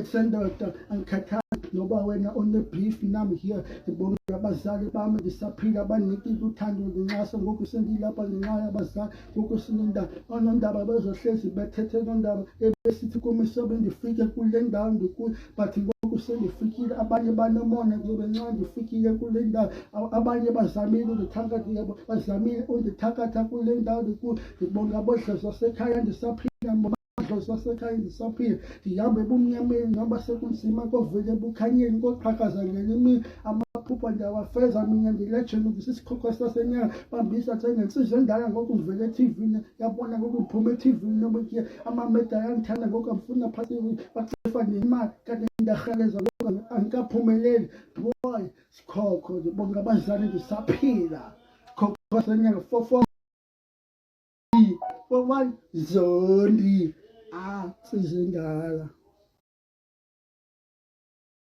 esendoda angikhathali noba wena one-beef nami here. Ngibonga abazali bami ngisaphila abanikile uthando ngenxaso ngoku sengilapha ngenxa yabazali ngoku sinendaba onondaba bezohlezi bethethe nondaba ebesithi kumisobe ndifike kule ndawo ndikuyo but ngoku sendifikile abanye banomona ngizobe nxa ndifikile kule ndawo abanye bazamile undithakatha yebo bazamile undithakatha kule ndawo ndikuyo. Ngibonga bodlozi wasekhaya ndisaphila bodlozi wasekhaya ndisaphila ndihambe ebumnyameni noba sekunzima kovele ebukhanyeni koqhakaza ngenye imini amaphupha ndiyawafeza mina ndilegend ndisisikhokhwa sasenyanga bambisa njengensizwa endala ngoku ngivele eTV-ni yabona ngoku ngiphume eTV-ni nobuye amameda ayangithanda ngoku amfuna phakathi bacefa nemali kanti ndahaleza ngoku angikaphumeleli boy sikhokho. Ngibonga abazali ndisaphila khokho sasenyanga 441 Zondi nsizwa endala.